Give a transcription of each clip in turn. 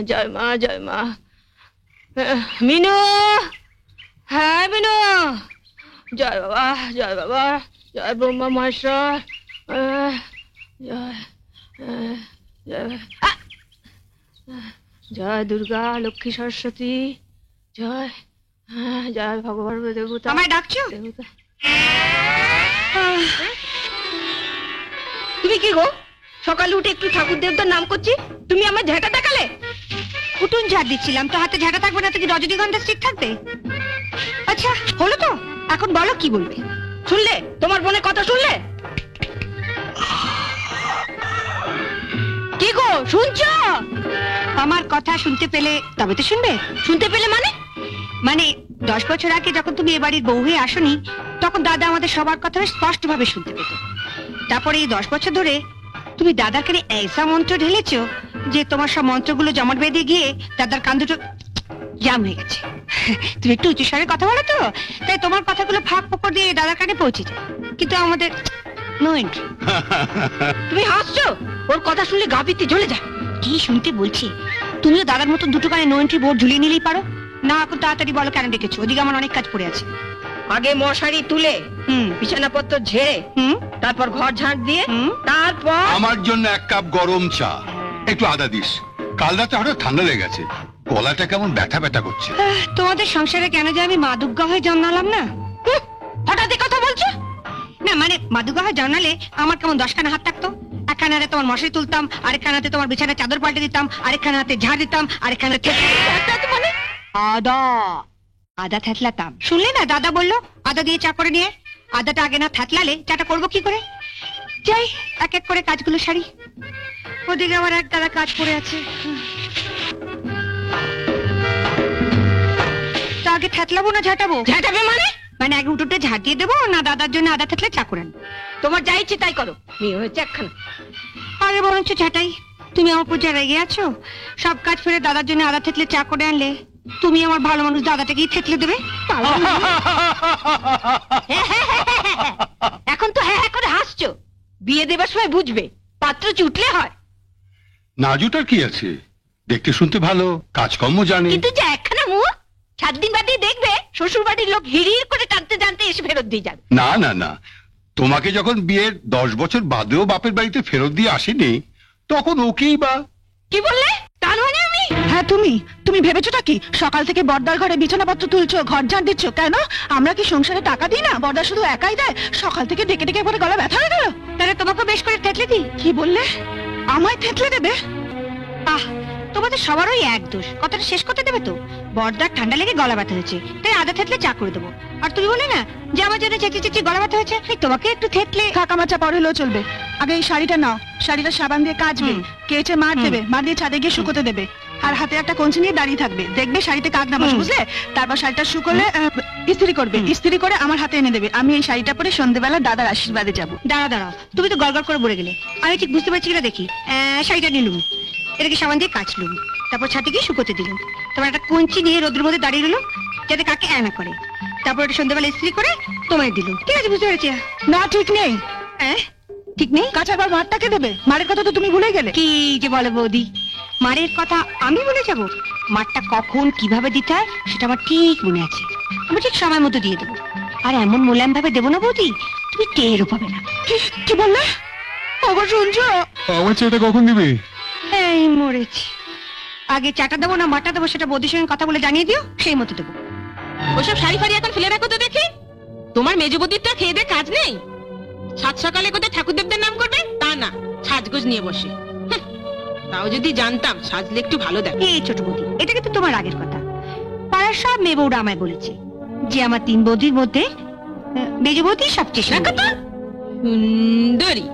জয় মা জয় মা। মিনু, হ্যাঁ মিনু, জয় বাবা জয় বাবা, জয় ব্রহ্মা মহেশ্বর, জয় জয় দুর্গা লক্ষ্মী সরস্বতী, জয় জয় ভগবান দেবতা। আমায় ডাকছো? দেবতা তুমি কি গো, সকালে উঠে একটু ঠাকুর দেবতার নাম করছি, তুমি আমার ঝাঁটা দেখালে? উঠুন ঝাড় দিচ্ছিলাম তো, হাতে ঝাঁটা থাকবে না তো কি রজনীগন্ধা স্টিক থাকবে? আচ্ছা হলো তো, এখন বলো কি বলবে। শুনলে তোমার বোনের কথা শুনলে? কি গো শুনছো? আমার কথা শুনতে পেলে তবে তো শুনবে। শুনতে পেলে মানে? মানে 10 বছর আগে যখন তুমি এ বাড়ির বউ হয়ে আসনি, তখন দাদা আমাদের সবার কথা স্পষ্ট ভাবে শুনতে পেত। তারপরে এই 10 বছর ধরে তুমি দাদার কানে এইসা মন্ত্র ঢেলেছো যে তোমার সব মন্ত্রগুলো জমাট বেঁধে গিয়ে দাদার কান দুটো জাম হয়ে গেছে। তুমি একটু উঁচু স্বরে কথা বলো তো, তাই তোমার কথাগুলো ফাঁক ফোকর দিয়ে দাদার কানে পৌঁছে যায়, কিন্তু আমাদের নো এন্ট্রি। তুমি হাসছো? ওর কথা শুনলে গা পিত্তে জ্বলে যায়। কি শুনতে বলছি? তুমিও দাদার মতন দুটো কানে নো এন্ট্রি বোর্ড ঝুলিয়ে নিলেই পারো না। এখন তাড়াতাড়ি বলো কেন ডেকেছো? ওদিকে আমার অনেক কাজ পড়ে আছে। আগে মশারি তুলে, বিছানাপত্র ঝেড়ে, তারপর ঘর ঝাঁট দিয়ে, তারপর আমার জন্য 1 কাপ গরম চা, একটু আদা দিস। কাল রাতে হঠাৎ ঠান্ডা লেগে গেছে, গলাটা কেমন ব্যথা ব্যথা করছে। তোমাদের সংসারে কেন যে আমি মা দুর্গা হয়ে জন্মালাম না? হঠাৎ কথা বলছো না, মানে মা দুর্গা হয়ে জন্মালে আমার কেমন 10খানা হাত থাকতো। একখানা হাতে তোমার মশারি তুলতাম, আরেকখানা হাতে তোমার বিছানার চাদর পাল্টে দিতাম, আরেকখানা হাতে ঝাড় দিতাম, আরেকখানা মানে আদা আদা থ্যাতলাতাম। শুনলে না দাদা বললো আদা দিয়ে চা করে নিয়ে। আদাটা আগে না থ্যাতলালে চাটা করবো কি করে? যাই এক এক করে কাজগুলো সারি, ওদিকে আমার এক গাদা কাজ পড়ে আছে। তো আগে থ্যাতলাবো না ঝাঁটাবো? ঝাঁটাবে মানে? মানে আগে উঠোটা ঝাঁট দিয়ে দেবো না দাদার জন্য আদা থ্যাতলে চা করে আনবো? তোমার যা ইচ্ছে তাই করো, মেয়ে হয়েছে একখানা। আগে বরঞ্চ ঝাঁটাই। তুমি আমার উপর যা রেগে আছো, সব কাজ ফেলে দাদার জন্য আদা থেতলে চা করে আনলে তুমি আমার ভালো মানুষ দাদাটাকেই থেতলে দেবে। এখন তো হ্যাঁ হ্যাঁ করে হাসছো, বিয়ে দেবার সময় বুঝবে পাত্র জুটলে হয়। না জুটার কি আছে, দেখতে শুনতে ভালো, কাজকর্ম জানে। কিন্তু যে একখানা মুখ, 7 দিন বাদে দেখবে শ্বশুর বাড়ির লোক হিড়ির করে টানতে টানতে এসে ফেরত দিয়ে যাবে। না না না, তোমাকে যখন বিয়ের 10 বছর বাদেও বাপের বাড়িতে ফেরত দিয়ে আসেনি, তখন ওকেই বা। কি বললে? তা নয় আমি। হ্যাঁ তুমি ভেবেছোটা কি সকাল থেকে বর্দার ঘরে বিছানাপত্র তুলছো, ঘর ঝাড় দিচ্ছ? কেন আমরা কি সংসারে টাকা দিই না? বর্দা শুধু একাই দেয়? সকাল থেকে ডেকে ডেকে একবারে গলা ব্যথা হয়ে গেল। তাহলে তোমাকে বেশ করে থেতলে দিই। কি বললে? আমায় থেতলে দেবে? আহ, তোমাদের সবারই এক দোষ। কথাটা শেষ করতে দেবে তো? বর্দার ঠান্ডা লেগে গলা ব্যথা হয়েছে, তাই আদা থেতলে চা করে দেবো। আর তুমি বলে না যে আমার জন্য চেঁচিয়ে চেঁচিয়ে গলা ব্যথা হয়েছে, তোমাকে একটু থেতলে কাকামাচা পর হলেও চলবে। আগে এই শাড়িটা নাও, শাড়িটা সাবান দিয়ে কাচবে, কেচে মার দেবে, মার দিয়ে ছাদে গিয়ে শুকোতে দেবে, আর হাতে একটা কঞ্চি নিয়ে দাঁড়িয়ে থাকবে, দেখবে শাড়িতে কাক না বসে, বুঝলে? তারপর শাড়িটা শুকোলে ইস্ত্রি করবে, ইস্ত্রি করে আমার হাতে এনে দেবে। আমি এই শাড়িটা পরে সন্ধ্যেবেলা দাদার আশীর্বাদে যাবো। দাঁড়াও, তুমি তো গড়গড় করে বলে গেলে, আমি ঠিক বুঝতে পারছি কিনা দেখি। শাড়িটা নিলুম, এটাকে সাবান দিয়ে কাচলুম, তারপর ছাদে গিয়ে শুকোতে দিলাম, তারপর একটা কঞ্চি নিয়ে রোদের মধ্যে দাঁড়িয়ে রইল যাতে কাকে না করে, তারপর এটা সন্ধ্যাবেলা ইস্ত্রি করে তোমায় দিল। ঠিক আছে, বুঝতে পেরেছি। না ঠিক নেই। ঠিক নেই? কাঁচার পর মারটাকে দেবে? মারের কথা তো তুমি ভুলে গেলে। কি যে বলো বৌদি, মারের কথা আমি ভুলে যাব? মারটা কখন কিভাবে দিতে হয় সেটা আমার ঠিক মনে আছে। আমি ঠিক সময় মতো দিয়ে দেবো, আর এমন মোলায়েম ভাবে দেবো না বৌদি, তুমি টেরও পাবে না। কি বললে? আবার শুনছো? আমার চাটা কখন দিবে? এই মরেছি। আগে চাটা দেবো না মাটা দেবো সেটা বৌদির সঙ্গে কথা বলে জানিয়ে দিও, সেই মতো দেবো। ওসব শাড়ি ফাড়ি এখন ফেলে রাখো তো দেখি। তোমার মেজবুদ্দিরটা খেয়ে দে কাজ নেই, সাত সকালে কোথায় ঠাকুরদেবদের নাম করবে তা না, সাজগোজ নিয়ে বসে। তাও যদি জানতাম সাজলে একটু ভালো দেখ। এই ছোট বৌদি, এটা কিন্তু তোমার আগের কথা। পাড়ার সব মেয়ে বউরা আমায় বলেছে যে আমার 3 বৌদির মধ্যে মেজ বৌদি সবচেয়ে সুন্দরী।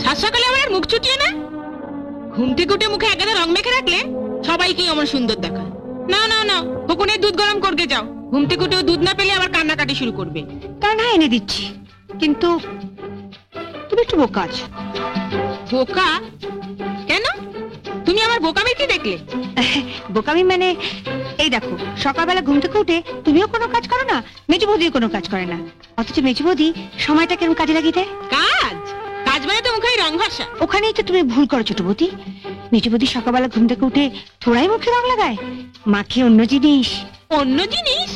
সাত সকালে আমার আর মুখ চুটিয়ে না, ঘুম থেকে উঠে মুখে একগাদা রং মেখে রাখলে সবাইকেই আমার সুন্দর দেখায়। না না না, ফকুনের দুধ গরম করতে যাও, ঘুম থেকে উঠেও দুধ না পেলে আবার কান্নাকাটি শুরু করবে। তা না এনে দিচ্ছি, কিন্তু তুমি একটু বোকা আছো। বোকা কেন? তুমি আমার বোকামি কি দেখলে? বোকামি মানে এই দেখো, সকালবেলা ঘুম থেকে উঠে তুমিও কোনো কাজ করো না, মেজু বৌদিও কোনো কাজ করে না, অথচ মেজু বৌদি সময়টা কেমন কাজে লাগিয়ে দেয়। কাজ কাজ মানে তো মুখে রং ভাষা। ওখানেই তো তুমি ভুল করো ছোট বৌদি। মেজবদি সকালবেলা ঘুম থেকে উঠে থোড়াই মুখে রং লাগায়, মাখে অন্য জিনিস। অন্য জিনিস?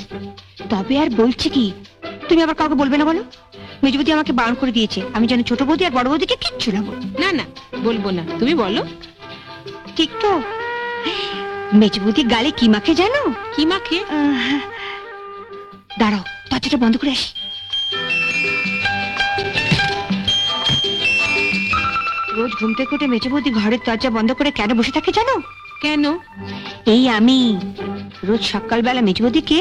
তবে আর বলছি কি, তুমি আবার কাউকে বলবে না বলো? মেজবদি আমাকে বারণ করে দিয়েছে, আমি যেন ছোট বৌদি আর বড় বৌদিকে কিচ্ছু না বলি। না না, বলবো না, তুমি বলো। ঠিক তো? মেজবদি গালে কি মাখে জানো? কি মাখে? দাঁড়াও, দরজাটা বন্ধ করে আসি। রোজ ঘুম থেকে উঠে মেজবদি ঘরের দরজা বন্ধ করে কেন বসে থাকে জানো? কেন? এই আমি রোজ সকালবেলা মেজবদিকে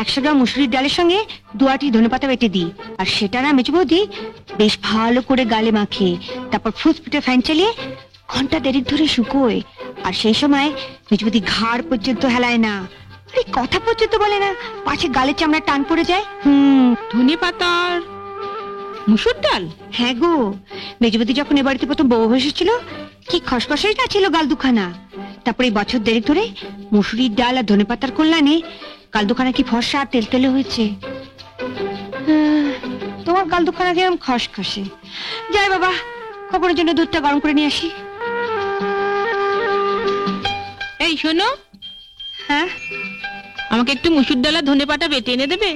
100 গ্রাম মুসুরির ডালের সঙ্গে 2 আঁটি ধনেপাতা বেটে দিই, আর সেটা না মেজবদি বেশ ভালো করে গালে মাখে, তারপর ফুসফুটে ফ্যান চালিয়ে ঘন্টা দেড়েক ধরে শুকোয়। আর সেই সময় মেজবদি ঘাড় পর্যন্ত হেলায় না, আরে কথা পর্যন্ত বলে না, পাছে গালের চামড়া টান পড়ে যায়। ধনে পাতার মুসুর ডাল? হ্যাঁ গো, মেজবদি যখন এ বাড়িতে প্রথম বউ এসেছিল কি খসখসাই না ছিল গাল দুখানা। তারপরে এই বছর দেড়েক ধরে মুসুরির ডাল আর ধনেপাতার কল্যাণে গাল দুখানা কি ফর্সা আর তেলতেলে হয়েছে। তোমার গাল দুখানা কিরম খসখসে। যাই বাবা, খবরের জন্য দুধটা গরম করে নিয়ে আসি। এই শোনো, হ্যাঁ, আমাকে একটু মুসুর ডাল আর ধনে পাতা বেটে এনে দেবে?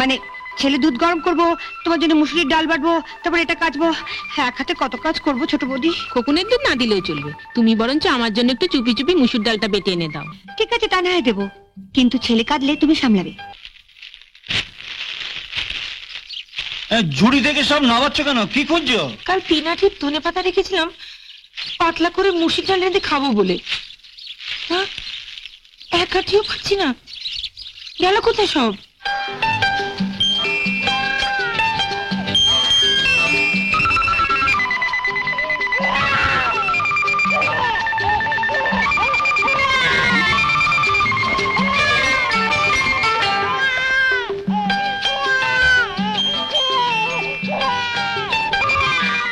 মানে ছেলে দুধ গরম করবো, তোমার জন্য মুসুরির ডাল বাটবো, তারপর এটা কাচবো, এক হাতে কত কাজ করবো ছোট বৌদি। খোকনের দুধ না দিলেও চলবে, তুমি বরঞ্চ আমার জন্য একটু চুপি চুপি মুসুর ডালটা বেটে এনে দাও। ঠিক আছে, তা না হয় দেবো, কিন্তু ছেলে কাঁদলে তুমি সামলাবে। ঝুড়ি থেকে সব নামাচ্ছ কেন? কি খুঁজছো? কাল 3 আঁটির ধনে পাতা রেখেছিলাম পাতলা করে মুসুর ডাল রেঁধে খাবো বলে, 1 আঁটিও পাচ্ছি না। গেল কোথায় সব?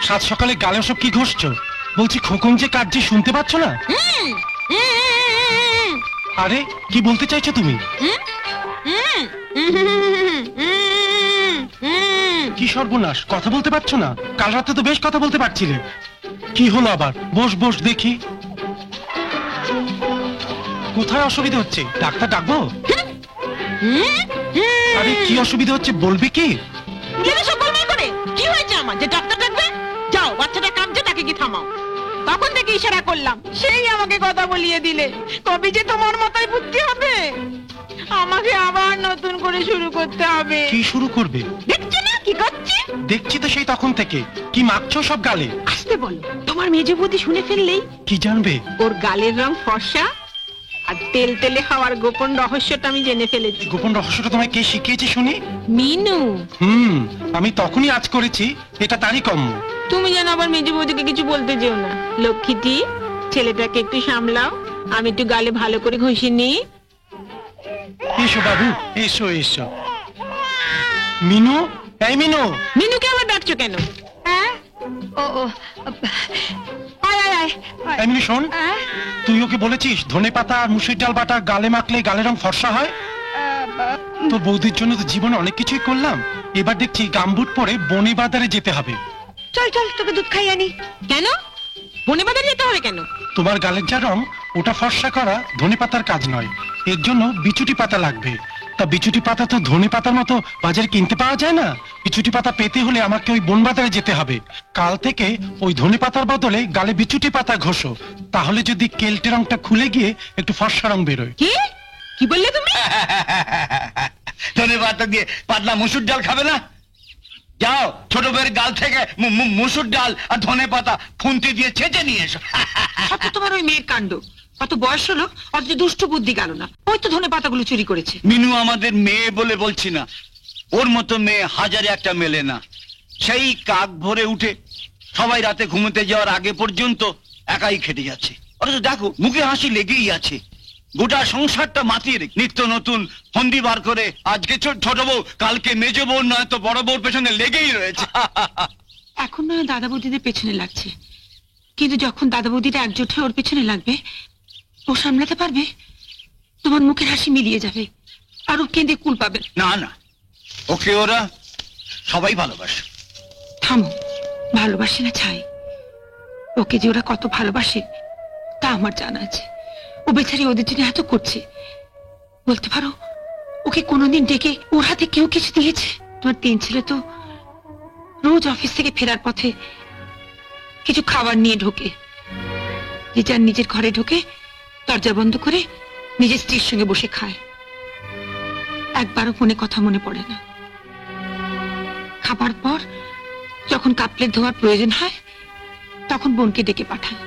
সাত সকালে গালে সব কি ঘষছো? বলছি খোকন যে কাঁদছে শুনতে পাচ্ছ না? আরে কি বলতে চাইছো তুমি? কি সর্বনাশ, কথা বলতে পারছো না? কাল রাতে তো বেশ কথা বলতে পারছিলে, কি হলো আবার? বস বস দেখি, কোথায় অসুবিধা হচ্ছে? ডাক্তার ডাকবো? আরে কি অসুবিধা হচ্ছে বলবি কি? কি হয়েছে আমার যে ডাক্তার ডাকবে? যাও, বাচ্চাটা কাঁদছে, তাকে কি থামাও। তখন থেকে ইশারা করলাম, সেই আমাকে কথা বলিয়ে দিলে। কবে যে তোমার মাথায় বুদ্ধি হবে? আমাকে আবার নতুন করে শুরু করতে হবে। কি শুরু করবে? দেখছো না কি করছে? দেখছি তো সেই তখন থেকে। কি মাখছো সব গালে? আসতে বলো, তোমার মেজে বৌদি শুনে ফেললেই কি জানবে? ওর গালের রং ফর্সা আর তেল তেলে হওয়ার গোপন রহস্যটা আমি জেনে ফেলেছি। গোপন রহস্যটা তোমায় কে শিখিয়েছে শুনি? মিনু। আমি তখনই আজ করেছি, এটা তারই কম্য। তুমি যেন আবার মেজে বৌদিকে কিছু বলতে যেও না। লক্ষ্মীটি, ছেলেটাকে একটু সামলাও, আমি একটু গালে ভালো করে ঘষে নিই। এসো বাবু, এসো এসো। মিনু, এই মিনু। মিনুকে আবার ডাকছো কেন? হ্যাঁ, ও ও, আয় আয় আয় আয়। এই মিনু শোন, তুই ওকে বলেছিস ধনে পাতা আর মুসুর ডাল বাটা গালে মাখলে গালের রং ফর্সা হয়? তোর বৌদির জন্য তো জীবনে অনেক কিছুই করলাম, এবার দেখছি গামবুট পরে বনে বাজারে যেতে হবে। চল চল, তোকে দুধ খাই আনি। কেন বনে বাজারে যেতে হবে কেন? তোমার গালের যা রং, ওটা ফর্সা করা ধনে পাতার কাজ নয়, এর জন্য বিচুটি পাতা লাগবে। তা বিচুটি পাতা তো ধনে পাতার মতো বাজারে কিনতে পাওয়া যায় না। বিচুটি পাতা পেতে হলে আমাকে ওই বন বাজারে যেতে হবে। কাল থেকে ওই ধনে পাতার বদলে গালে বিচুটি পাতা ঘষো, তাহলে যদি কেলটে রংটা খুলে গিয়ে একটু ফর্সা রং বেরোয়। কি কি বললে তুমি? ধনে পাতা দিয়ে পাতলা মুসুর ডাল খাবে না? যাও, ছোট বের গাল থেকে মুসুর ডাল আর ধনে পাতা খুন্তি দিয়ে ছেঁচে নিয়ে এসো। কত তোমার ওই মেয়ের কাণ্ড! কত বয়স হলো, অথচ দুষ্ট বুদ্ধি গেল না। ওই তো ধনে পাতাগুলো চুরি করেছে। মিনু আমাদের মেয়ে বলে বলছি না, ওর মতো মেয়ে হাজারে একটা মেলে না। সেই কাক ভরে উঠে সবাই রাতে ঘুমোতে যাওয়ার আগে পর্যন্ত একাই খেটে যাচ্ছে, অথচ দেখো মুখে হাসি লেগেই আছে। গোটা সংসারটা মাতিয়ে রেখে নিত্য নতুন ফন্দি বার করে আজকে ছোট বউ, কালকে মেজ বউ, নয় তো বড় বউর পেছনে লেগেই রয়েছে। এখন নয় দাদা বৌদিদের পেছনে লাগছে, কিন্তু যখন দাদা বৌদিটা একজোট হয়ে ওর পেছনে লাগবে, ও সামলাতে পারবে? তোমার মুখের হাসি মিলিয়ে যাবে, আর ও কেঁদে কুল পাবে। না না, ওকে ওরা সবাই ভালোবাসে। থামো, ভালোবাসে না ছাই। ওকে যে ওরা কত ভালোবাসে তা আমার জানা আছে। ও বেচারি ওদের জন্য এত করছে। বলতে পারো ওকে কোনোদিন ডেকে ওর হাতে কেউ কিছু দিয়েছে? তোমার তিন ছেলে তো রোজ অফিস থেকে ফেরার পথে কিছু খাবার নিয়ে ঢোকে, যে যার নিজের ঘরে ঢোকে, দরজা বন্ধ করে নিজের স্ত্রীর সঙ্গে বসে খায়। একবারও ফোনে কথা মনে পড়ে না। খাবার পর যখন কাপ প্লেট ধোয়ার প্রয়োজন হয় তখন বোনকে ডেকে পাঠায়।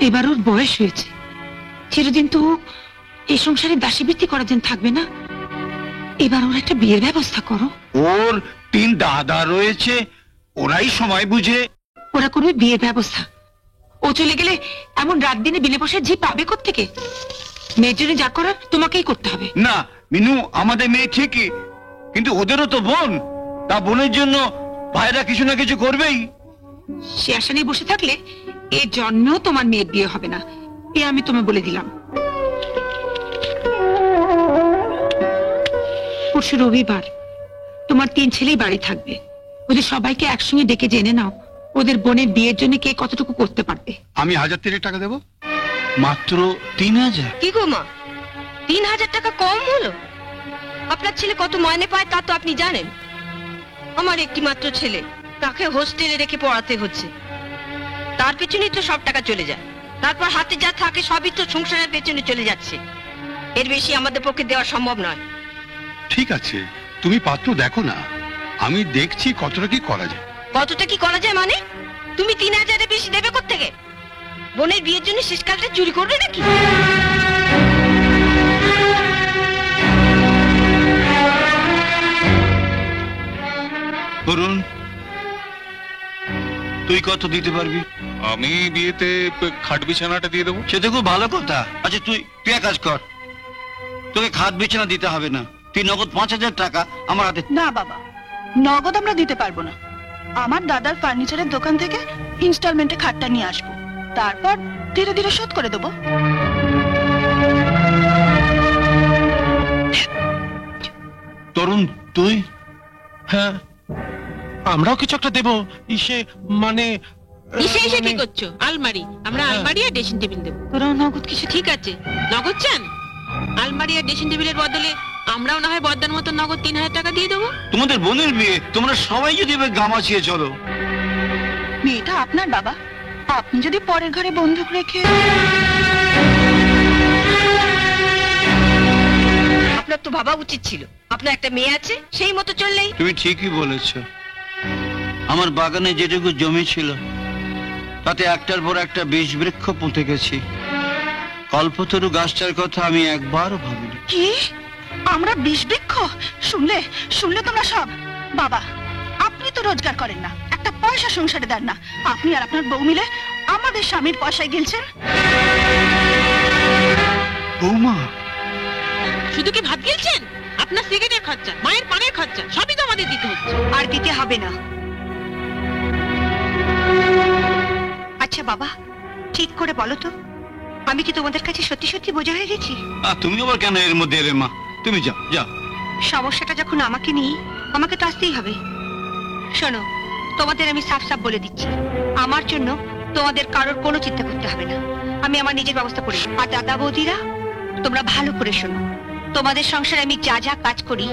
এবার ওর বয়স হয়েছে, চিরদিন তো ও এই সংসারে দাসীবৃত্তি করার জন্য থাকবে না। এবার ওর একটা বিয়ের ব্যবস্থা করো। ওর 3 দাদা রয়েছে, ওরাই সময় বুঝে। ওরা করবে বিয়ের ব্যবস্থা। ও চলে গেলে এমন রাত দিনে বিলে বসে ঝি পাবে কোত্থেকে? মেয়ের জন্য যা করার তোমাকেই করতে হবে। না মিনু, আমাদের মেয়ে ঠিকই, কিন্তু ওদেরও তো বোন। তা বোনের জন্য ভাইরা কিছু না কিছু করবেই। সে আশা নিয়ে বসে থাকলে এ জন্মেও তোমার মেয়ের বিয়ে হবে না, এ আমি তোমায় বলে দিলাম। পরশু রবিবার, তোমার 3 ছেলেই বাড়ি থাকবে। ওদের সবাইকে একসঙ্গে ডেকে জেনে নাও ওদের বোনের বিয়ের জন্য কে কতটুকু করতে পারবে। আমি 1000 টাকা দেবো। মাত্র 3000? কি গো মা, 3000 টাকা কম হলো? আপনার ছেলে কত মাইনে পায় তা তো আপনি জানেন। আমার একটি মাত্র ছেলে, তাকে হোস্টেলে রেখে পড়াতে হচ্ছে। তার পেছনেই তো সব টাকা চলে যায়। তারপর হাতে যা থাকে সবই তো সংসারের পেছনে চলে যাচ্ছে। এর বেশি আমাদের পক্ষে দেওয়া সম্ভব নয়। ঠিক আছে, তুমি পাত্র দেখো না, আমি দেখছি কতটা কি করা যায়। কতটা কি করা যায় মানে? তুমি 3000-এর বেশি দেবে কোত্থেকে? বোনের বিয়ের জন্য শেষকালটা চুরি করবে নাকি? করুন, তুই কত দিতে পারবি? আমি বিয়েতে খাট বিছানাটা দিয়ে দেবো। সে তো খুব ভালো কথা। আচ্ছা তুই এক কাজ কর, তোকে খাট বিছানা দিতে হবে না, তুই নগদ 5000 টাকা আমার হাতে। না বাবা, নগদ আমরা দিতে পারবো না। আমার দাদার ফার্নিচারের দোকান থেকে ইনস্টলমেন্টে খাটটা নিয়ে আসবো, তারপর ধীরে ধীরে শোধ করে দেবো। তরুণ তুই? হ্যাঁ, আমরাও কিছু একটা দেবো। ইসে মানে ইসে এসে কি করছো? আলমারি, আমরা আলমারি আর ড্রেসিং টেবিল দেবো। তোরা নগদ কিছু ঠিক আছে, নগদ চান? আলমারি আর ড্রেসিং টেবিলের বদলে আমরাও না হয় বর্দার মতো নগদ 3000 টাকা দিয়ে দেবো। তোমাদের বোনের বিয়ে, তোমরা সবাই যদি এবার গামাছিয়ে চলো। মেয়েটা আপনার বাবা, আপনি যদি পরের ঘরে বন্দুক রেখে। আপনার তো ভাবা উচিত ছিল, আপনার একটা মেয়ে আছে, সেই মতো চললেই। তুমি ঠিকই বলেছ। আমার বাগানে যেটুকু জমি ছিল তাতে একটার পর একটা বীজ বৃক্ষ পুঁতে গেছি। কল্পতরু গাছটার কথা আমি একবারও ভাবিনি। কি আমরা বিষ বৃক্ষ? শুনলে শুনলে তোমরা সব। বাবা, আপনি তো রোজগার করেন না, একটা পয়সা সংসারে দেন না। আপনি আর আপনার বউ মিলে আমাদের স্বামীর পয়সায় গিলছেন। বৌমা, শুধু কি ভাত গিলছেন? আপনার সিগারেটের খরচা, মায়ের পানের খরচা সবই তো আমাদের দিতে হচ্ছে। আর দিতে হবে না। আচ্ছা বাবা, ঠিক করে বলো তো, আমি কি তোমাদের কাছে সত্যি সত্যি বোঝা হয়ে গেছি? তুমি আবার কেন এর মধ্যে এলে? মা তুমি যাও যাও। সমস্যাটা যখন আমাকে নিয়ে, আমাকে তো আসতেই হবে। শোনো, তোমাদের আমি সাফ সাফ বলে দিচ্ছি, আমার জন্য তোমাদের কারোর কোনো চিন্তা করতে হবে না। আমি আমার নিজের ব্যবস্থা করি। আর দাদা বৌদিরা, তোমরা ভালো করে শোনো, তোমাদের সংসারে আমি যা যা কাজ করি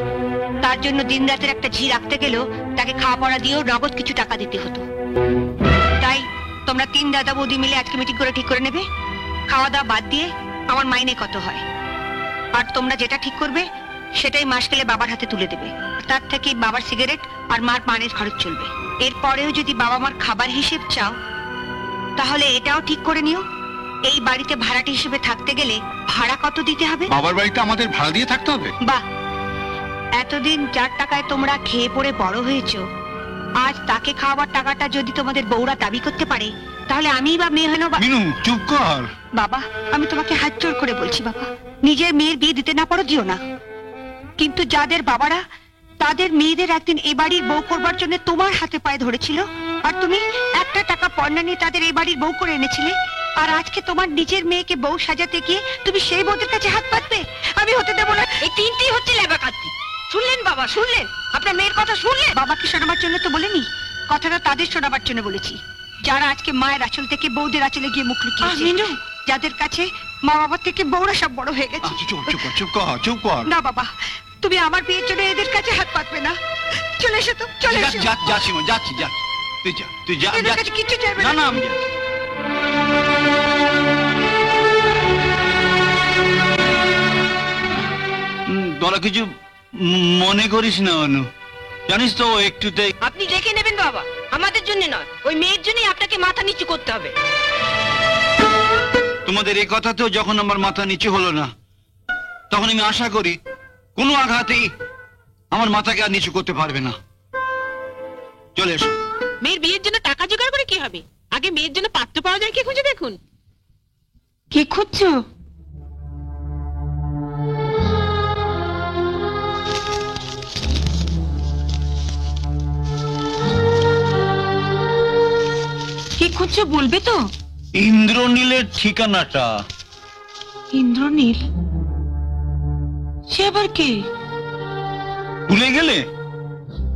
তার জন্য দিন রাতের একটা ঝি রাখতে গেলেও তাকে খাওয়া পড়া দিয়েও নগদ কিছু টাকা দিতে হতো। তাই তোমরা 3 দাদা বৌদি মিলে আজকে মিটিং করে ঠিক করে নেবে খাওয়া দাওয়া বাদ দিয়ে আমার মাইনে কত হয়। আর তোমরা যেটা ঠিক করবে সেটাই মাস গেলে বাবার হাতে তুলে দেবে। তার থেকে বাবার সিগারেট আর মার পানের খরচ চলবে। এরপরেও যদি বাবা মার খাবার হিসেব চাও তাহলে এটাও ঠিক করে নিও, এই বাড়িতে ভাড়াটি হিসেবে থাকতে গেলে ভাড়া কত দিতে হবে। বাবার বাড়িতে আমাদের ভাড়া দিয়ে থাকতে হবে? বাহ, এতদিন যার টাকায় তোমরা খেয়ে পড়ে বড় হয়েছো, আজ তাকে খাওয়াবার টাকাটা যদি তোমাদের বউরা দাবি করতে পারে তাহলে আমি বা মেয়ে হলো। মিনু চুপ কর। বাবা, আমি তোমাকে হাত জোর করে বলছি বাবা, নিজের মেয়ের বিয়ে দিতে না পারো দিও না, কিন্তু যাদের বাবারা তাদের মেয়েদের একদিন এই বাড়ির বউ করবার জন্য তোমার হাতে পায়ে ধরেছিল আর তুমি একটা টাকা পয়সা নিয়ে তাদের এই বাড়ির বউ করে এনেছিলে, আর আজকে তোমার নিজের মেয়েকে বউ সাজাতে গিয়ে তুমি সেই বউদের কাছে হাত পাতবে? আমি হতে দেবো না। এই তিনটি হচ্ছে লেবাকাতি। শুনলেন বাবা, শুনলেন? আপনার মেয়ের কথা শুনলেন? বাবাকে শোনাবার জন্য তো বলিনি, কথাটা তাদের শোনাবার জন্য বলেছি। যারা আজকে মায়ের আঁচল থেকে বউদের আঁচলে গিয়ে মুখ লুকিয়েছে, মিনু। যাদের কাছে মা বাবার থেকে বউরা সব বড় হয়ে গেছে। চুপ কর না বাবা, তুমি আমার বিয়ের জন্য এদের কাছে হাত পাতবে না। চলে এসো তো, চলে এসো। যাচ্ছি মা, যাচ্ছি। তুই যা, এদের কাছে কিচ্ছু চাইবে না না। আমি যাচ্ছি। তোরা কিছু মনে করিস না অনু, জানিস তো ও একটুতেই। আপনি দেখে নেবেন বাবা, আমাদের জন্য নয়, ওই মেয়ের জন্যই আপনাকে মাথা নিচু করতে হবে। তোমাদের এই কথাতেও যখন আমার মাথা নিচু হলো না, তখন আমি আশা করি কোনো আঘাতেই আমার মাথাকে আর নিচু করতে পারবে না। চলে এসো। মেয়ের বিয়ের জন্য টাকা জোগাড় করে কি হবে? আগে মেয়ের জন্য পাত্র পাওয়া যায় কি খুঁজে দেখুন। কি খুঁজছো? কি খুঁজছো বলবে তো? ইন্দ্রনীলের ঠিকানাটা। ইন্দ্রনীল? সে আবার কে? ভুলে গেলে?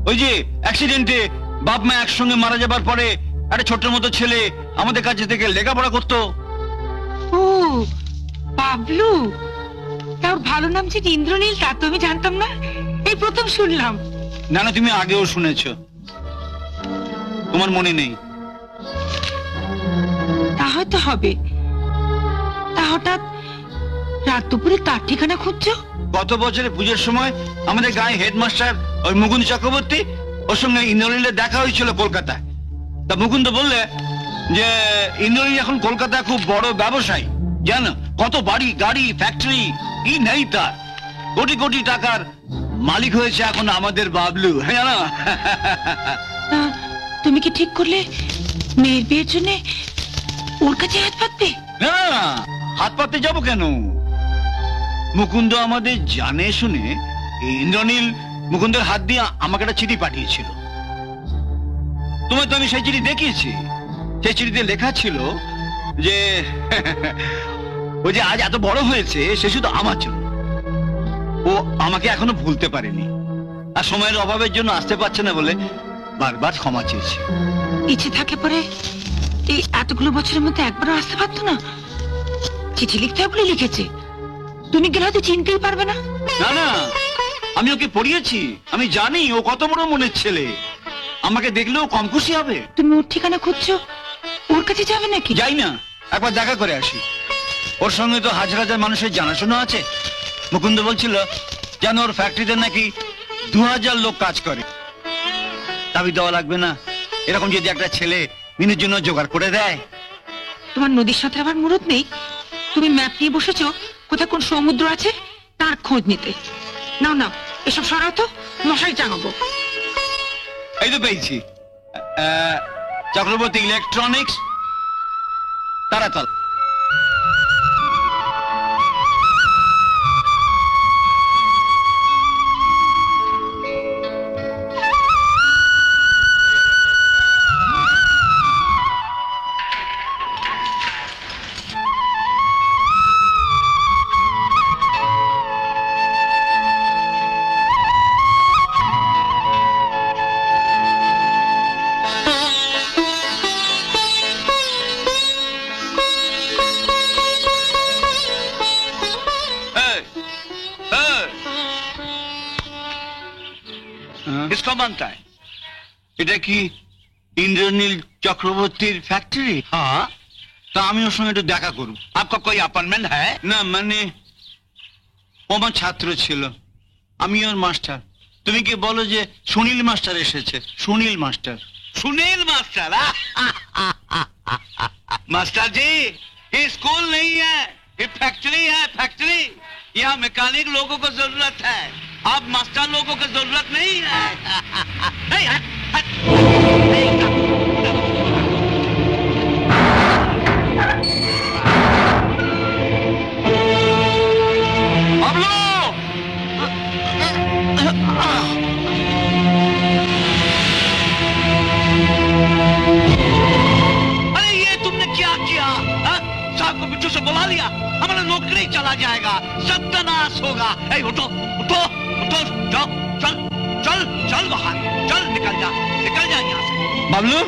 ওই যে অ্যাক্সিডেন্টে বাপ মা একসঙ্গে মারা যাবার পরে একটা ছোট্ট মতো ছেলে আমাদের কাছে থেকে লেখাপড়া করতো। ও পাবলু, তার ভালো নাম যে ইন্দ্রনীল তা তো আমি জানতাম না, এই প্রথম শুনলাম। না না, তুমি আগেও শুনেছ, তোমার মনে নেই। তা হয়তো হবে। তা হঠাৎ রাত দুপুরে তার ঠিকানা খুঁজছো? গত বছরে পুজোর সময় আমাদের গায়ে হেডমাস্টার ওই মুকুন্দ চক্রবর্তী, ওর সঙ্গে ইন্দ্রনীলের দেখা হয়েছিল কলকাতায়। তা মুকুন্দ বললে যে ইন্দ্রনীল এখন কলকাতায় খুব বড় ব্যবসায়ী, জানো, কত বাড়ি গাড়ি ফ্যাক্টরি কি নেই তার, কোটি কোটি টাকার মালিক হয়েছে এখন আমাদের বাবলু, হ্যাঁ না? তুমি কি ঠিক করলে মেয়ের বিয়ের জন্য ওর কাছে হাত পাতবে? না, হাত পাততে যাবো কেন? মুকুন্দ আমাদের জানে শুনে ইন্দ্রনীল মুকুন্দের হাত দিয়ে আমাকে একটা চিঠি পাঠিয়েছিল। তোমায় তো আমি সেই চিঠি দেখিয়েছি। সেই চিঠিতে লেখা ছিল যে ও যে আজ এত বড় হয়েছে সে শুধু আমার জন্য। ও আমাকে এখনো ভুলতে পারেনি, আর সময়ের অভাবের জন্য আসতে পারছে না বলে বারবার ক্ষমা চেয়েছে। ইচ্ছে থাকে পরে এই এতগুলো বছরের মধ্যে একবারও আসতে পারতো না? চিঠি লিখতে বলে লিখেছে, তুমি গেলে হয়তো চিনতেই পারবে না। না না, আমি ওকে পড়িয়েছি, আমি জানি ও কত বড় মনের ছেলে, আমাকে দেখলেও কম খুশি হবে। তুমি ওর ঠিকানা খুঁজছো, ওর কাছে যাবে নাকি? যাই না, একবার দেখা করে আসি। ওর সঙ্গে তো হাজার হাজার মানুষের জানাশোনা আছে। মুকুন্দ বলছিল যেন ওর ফ্যাক্টরিতে নাকি 2000 লোক কাজ করে। দাবি দেওয়া লাগবে না, এরকম যদি একটা ছেলে মিনুর জন্য জোগাড় করে দেয়। তোমার নদীর সাথে আবার মুরত নেই? তুমি ম্যাপ নিয়ে বসেছো কোথায় কোন সমুদ্র আছে তার খোঁজ নিতে। নাও নাও, এসব সরাও তো, মশাই টাঙাবো। এই তো পেয়েছি, চক্রবর্তী ইলেকট্রনিক্স, তারাতল। इसको मानता है এটা কি ইন্দ্রনীল চক্রবর্তীর ফ্যাক্টরি? হ্যাঁ। তা আমি ওর সঙ্গে একটু দেখা করব। आपका कोई अपॉइंटमेंट है? না মানে ও আমার ছাত্র ছিল, আমি ওর মাস্টার। তুমি কি বলো যে সুনীল মাস্টার এসেছে? Sunil master. Sunil master? Master ji, ये स्कूल नहीं है, ये फैक्ट्री है, फैक्ट्री। यहाँ मैकेनिक लोगों को जरूरत है, अब मास्टर लोगों को जरूरत नहीं है। नहीं है। अरे ये तुमने क्या किया? साहब को बिच्छू से बुला लिया, हमारा नौकरी चला जाएगा, सत्यानाश होगा। उठो उठो उठो, जाओ, चल चल चल बाहर, चल निकल जा यहाँ से। बाबलू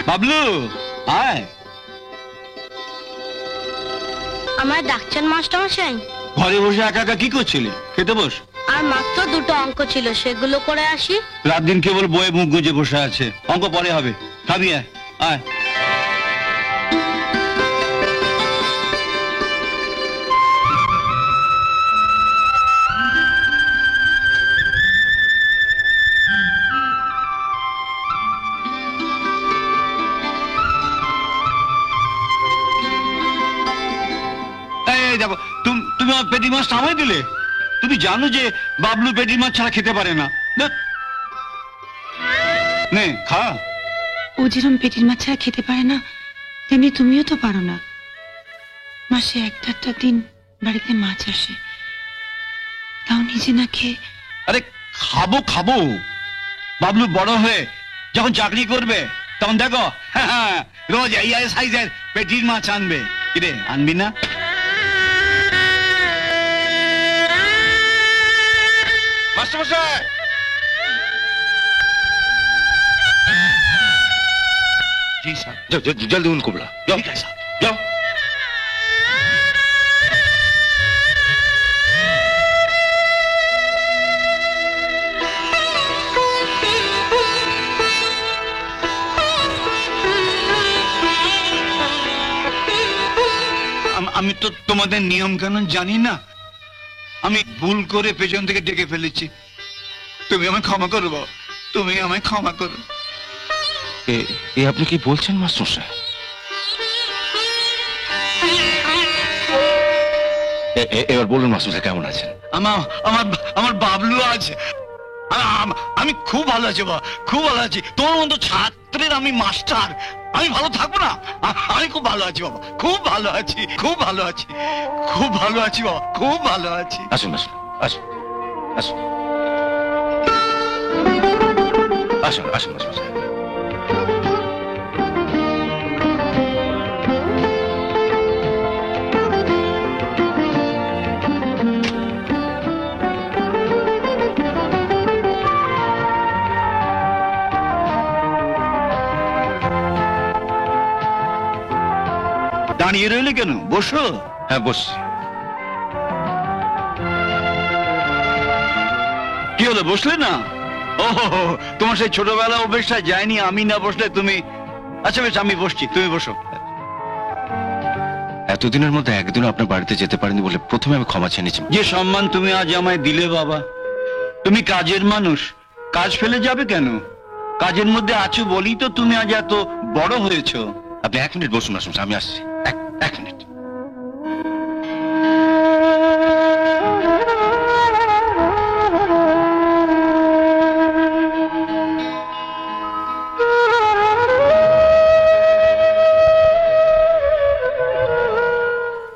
বাবলু আয়। আমার ডাকছেন মাস্টারমশাই? ঘরে বসে একা একা কি করছিলি? খেতে বস। আর মাত্র 2টো অঙ্ক ছিল, সেগুলো করে আসি। রাত দিন কেবল বইয়ে মুখ গুজে বসে আছে, অঙ্ক পরে হবে। খাবি আয় আয়। এই দেখো, তুমি আমার পেটি মাছ থামাই দিলে। তুমি জানো যে বাবলু পেটি মাছ ছাড়া খেতে পারে না। নে খা। ও যেরকম পেটির মাছ ছাড়া খেতে পারে না, তেমনি তুমিও তো পারো না। মাসে 1-1.5 দিন বাড়িতে মাছ আসে, তাও নিজে না খেয়ে। আরে খাবো খাবো, বাবলু বড় হয়ে যখন চাকরি করবে তখন দেখো রোজ এই সাইজের পেটির মাছ আনবে। কিরে আনবি না? মাস্টারমশাই, জি স্যার। যাও জলদি উनको बुला। जाओ ঠিক আছে স্যার। जाओ। আমি তো তোমাদের নিয়ম কানুন জানি না, আমি ভুল করে পেছন থেকে ডেকে ফেলেছি। তুমি আমায় ক্ষমা করো বাবা, তুমি আমায় ক্ষমা করো। এ আপনি কি বলছেন মাস্টারমশাই? এবার বলুন মাস্টারমশাই কেমন আছেন? আমার আমার আমার বাবলু আছে। আমি খুব ভালো আছি বাবা, খুব ভালো আছি। তোমার মতো ছাত্রের আমি মাস্টার, আমি ভালো থাকবো না? আমি খুব ভালো আছি বাবা, খুব ভালো আছি, খুব ভালো আছি, খুব ভালো আছি বাবা, খুব ভালো আছি। আসুন আসুন আসুন আসুন আসুন আসুন মাস্টারমশাই। দাঁড়িয়ে রইলে কেন? বসো। হ্যাঁ বসছি। কি হলো, বসলে না? ও তোমার সেই ছোটবেলা অভ্যেসটা যায়নি, আমি না বসলে তুমি। আচ্ছা বেশ, আমি বসছি, তুমি বসো। এতদিনের মধ্যে একদিনও আপনার বাড়িতে যেতে পারেনি বলে প্রথমে আমি ক্ষমা চেয়ে নিয়েছি। যে সম্মান তুমি আজ আমায় দিলে বাবা, তুমি কাজের মানুষ, কাজ ফেলে যাবে কেন? কাজের মধ্যে আছো বলেই তো তুমি আজ এত বড় হয়েছো। আপনি 1 মিনিট বসুন মাস্টারমশাই, আমি আসছি। এক মিনিট।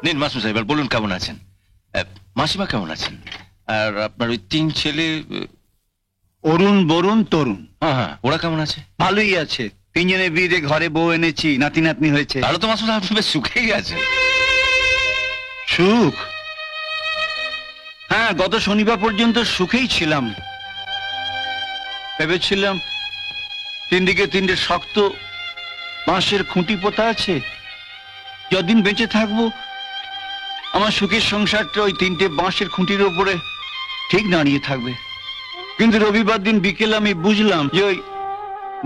নিন মাস্টারমশাই, এবার বলুন কেমন আছেন? মাসিমা কেমন আছেন? আর আপনার ওই 3 ছেলে? অরুণ, বরুণ, তরুণ। হ্যাঁ হ্যাঁ, ওরা কেমন আছে? ভালোই আছে। 3 জনের বিয়েতে ঘরে বউ এনেছি, নাতি নাতনি হয়েছে। তাহলে তো মাস্টারমশাই আপনি বেশ সুখেই আছেন। সুখ? হ্যাঁ, গত শনিবার পর্যন্ত সুখেই ছিলাম। ভেবেছিলাম 3 দিকে 3টে শক্ত বাঁশের খুঁটি পোতা আছে, যতদিন বেঁচে থাকবো আমার সুখের সংসারটা ওই 3টে বাঁশের খুঁটির উপরে ঠিক দাঁড়িয়ে থাকবে। কিন্তু রবিবার দিন বিকেলে আমি বুঝলাম যে ওই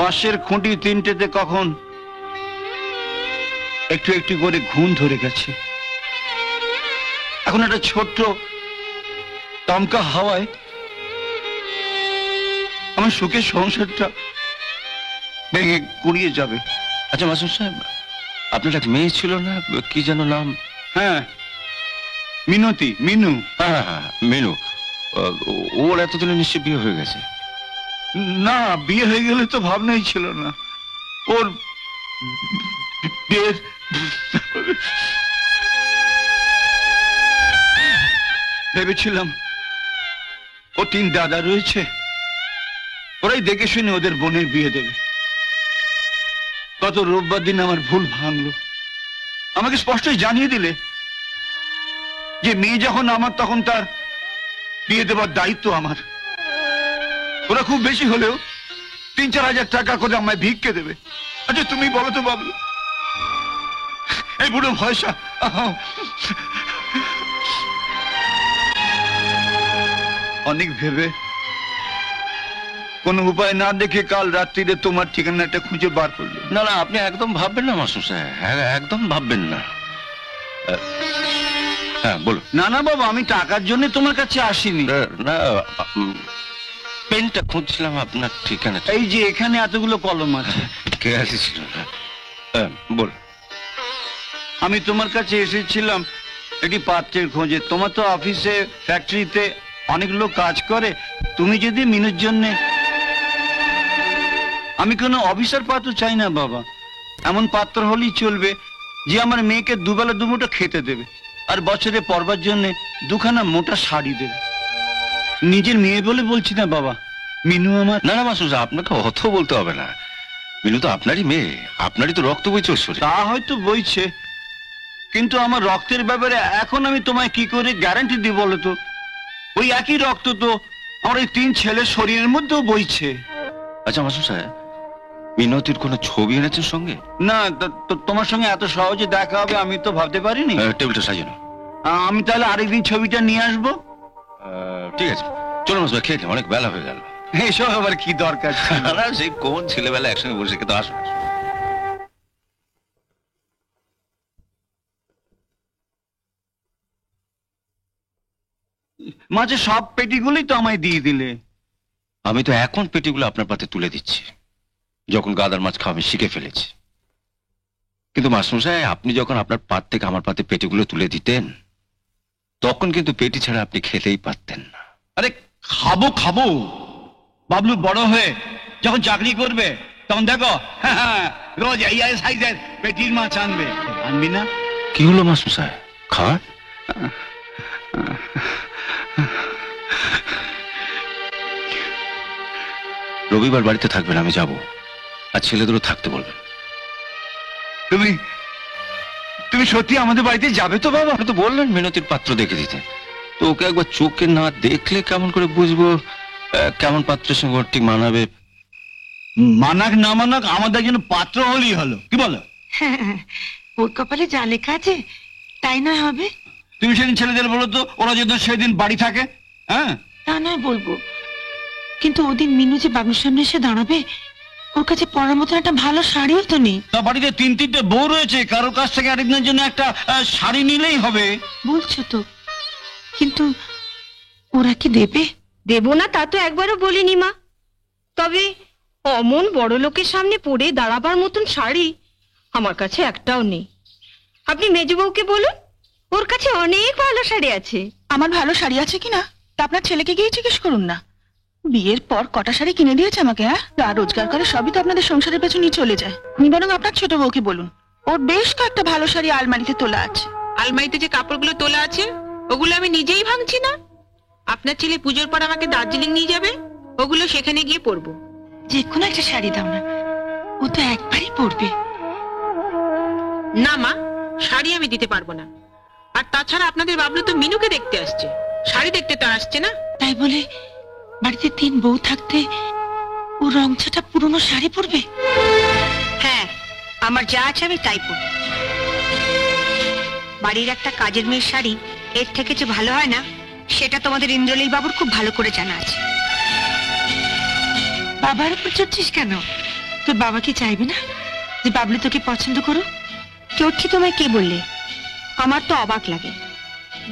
বাঁশের খুঁটি 3টেতে কখন একটু একটু করে ঘুণ ধরে গেছে। এখন একটা ছোট্ট দমকা হাওয়ায় আমার সুখের সংসারটা ভেঙে গুড়িয়ে যাবে। আচ্ছা মাস্টারমশাই, আপনার এক মেয়ে ছিল না, কি যেন নাম? হ্যাঁ, মিনতি, মিনু। হ্যাঁ হ্যাঁ, মেনু। ওর এতদিনে নিশ্চয়ই বিয়ে হয়ে গেছে। না, বিয়ে হয়ে গেলে তো ভাবনাই ছিল না। ওর বিয়ের ভেবেছিলাম ও 3 দাদা রয়েছে, ওরাই দেখে শুনে ওদের বোনের বিয়ে দেবে। গত রোববার দিন আমার ভুল ভাঙলো। আমাকে স্পষ্টই জানিয়ে দিলে যে মেয়ে যখন আমার, তখন তার বিয়ে দেবার দায়িত্ব আমার। ওরা খুব বেশি হলেও 3-4 হাজার টাকা করে আমায় ভিক্ষে দেবে। আচ্ছা তুমি বলো তো বাবলু, এই বুড়ো ভয়সা অনেক ভেবে কোনো উপায় না দেখে কাল রাত্রিরে তোমার ঠিকানাটা খুঁজে বার করলো। না না, আপনি একদম ভাববেন না মাস্টারমশাই, একদম ভাববেন না। হ্যাঁ বলুন। না না বাবা, আমি টাকার জন্য তোমার কাছে আসিনি। না, পেনটা খুঁজছিলাম আপনার ঠিকানা। এই যে এখানে এতগুলো কলম আছে। কে আসছিল? বল। আমি তোমার কাছে এসেছিলাম একটি পাত্রের খোঁজে। তোমার তো অফিসে ফ্যাক্টরিতে অনেক লোক কাজ করে, তুমি যদি মিনুর জন্যে। আমি কোনো অফিসার পাত্র চাই না বাবা, এমন পাত্র হলেই চলবে যে আমার মেয়েকে দুবেলা দুমুঠো খেতে দেবে, আর বছরে পরবার জন্য দুখানা মোটা শাড়ি দেবে। নিজের মেয়ে বলে বলছি না বাবা, মিনু আমার। না না মাস্টারমশাই, আপনাকে অত বলতে হবে না। মিনু তো আপনারই মেয়ে, আপনারই তো রক্ত বইছে ওর শরীরে। তা হয়তো বইছে, কিন্তু আমার রক্তের ব্যাপারে এখন আমি তোমায় কি করে গ্যারান্টি দিই বলো তো? ওই একই রক্ত তো আমার এই 3 ছেলের শরীরের মধ্যেও বইছে। আচ্ছা মাস্টারমশাই, মিনতির কোনো ছবি এনেছেন সঙ্গে? না, তোমার সঙ্গে এত সহজে দেখা হবে আমি তো ভাবতে পারিনি। টেবিলটা সাজানো। আমি তাহলে আরেকদিন ছবিটা নিয়ে আসবো। ঠিক আছে, চলুন মাস্টার, খেয়ে নিই, অনেক বেলা হয়ে গেল। এসব আবার কি দরকার ছিল? না, সেই কোন ছেলেবেলা একসঙ্গে বসে খেতে। আসুন। মাঝে সব পেটিগুলি তো আমায় দিয়ে দিলে। আমি তো এখন পেটিগুলো আপনার পাতে তুলে দিচ্ছি, যখন গাদার মাছ খাওয়া আমি শিখে ফেলেছি। কিন্তু মাস্টারমশাই, আপনি যখন আপনার পাত থেকে আমার পাতে পেটিগুলো তুলে দিতেন, তখন কিন্তু পেটি ছাড়া আপনি খেতেই পারতেন না। আরে খাবো খাবো, বাবলু বড় হয়ে যখন চাকরি করবে তখন দেখো রোজ এই সাইজের পেটির মাছ আনবে। আনবি না? কি হলো মাস্টারমশাই, খান। রবিবার বাড়িতে থাকবেন, আমি যাব, আর ছেলেদেরও থাকতে বলবেন। তুমি সত্যি আমাদের বাড়িতে যাবে তো বাবা? আপনি তো বললেন মিনতির পাত্র দেখে দিতে, তো ওকে একবার চোখে না দেখলে কেমন করে বুঝবো কেমন পাত্রের সঙ্গে ওর ঠিক মানাবে? মানাক না মানাক আমাদের জন্য পাত্র হলেই হলো, কি বলো? ওর কপালে যা লেখা আছে তাই নয় হবে। তুমি সেদিন ছেলেদের বলো তো, ওরা যেন সেদিন বাড়ি থাকে। হ্যাঁ, তা নয় বলবো, কিন্তু ওদিন মিনু যে বাবুর সামনে এসে দাঁড়াবে, ওর কাছে পরার মতন একটা ভালো শাড়িও তো নেই। তা বাড়িতে 3-3টে বউ রয়েছে, কারোর কাছ থেকে আরেকজনের জন্য একটা শাড়ি নিলেই হবে। বলছো তো, কিন্তু ওরা কি দেবে? দেব না তা তো একবারও বলিনি মা, তবে অমন বড় লোকের সামনে পরে দাঁড়াবার মতন শাড়ি আমার কাছে একটাও নেই। আপনি মেজবউকে বলুন, ওর কাছে অনেক ভালো শাড়ি আছে। আমার ভালো শাড়ি আছে কিনা তা আপনার ছেলেকে গিয়ে জিজ্ঞেস করুন না। বিয়ের পর কটা শাড়ি কিনে দিয়েছে আমাকে, হ্যাঁ? যা রোজগার করে সবই তো আপনাদের সংসারের পেছনে চলে যায়। আপনি বরং আপনার ছোট বউকে বলুন, ওর বেশ কয়েকটা ভালো শাড়ি আলমারিতে তোলা আছে। আলমারিতে যে কাপড়গুলো তোলা আছে ওগুলো আমি নিজেই ভাঙছি না। আপনার ছেলে পুজোর পর আমাকে দার্জিলিং নিয়ে যাবে, ওগুলো সেখানে গিয়ে পরবো। যে কোনো একটা শাড়ি দাও না, ও তো একবারই পরবে। না মা, শাড়ি আমি দিতে পারবো না। আর তাছাড়া আপনাদের বাবলু তো মিনুকে দেখতে আসছে, শাড়ি দেখতে তো আসছে না। তাই বলে বাড়িতে 3 বউ থাকতে ও রংছাটা পুরনো শাড়ি পরবে? হ্যাঁ, আমার যা আছে আমি তাই পরব। বাড়ির একটা কাজের মেয়ের শাড়ি এর থেকে যে ভালো হয় না, সেটা তোমাদের ইন্দ্রলীল বাবুর খুব ভালো করে জানা আছে। বাবার উপর চড়ছিস কেন? তোর বাবা কি চাইবে না যে বাবলু তোকে পছন্দ করুক? চড়ছি তোমায় কে বললে? আমার তো অবাক লাগে,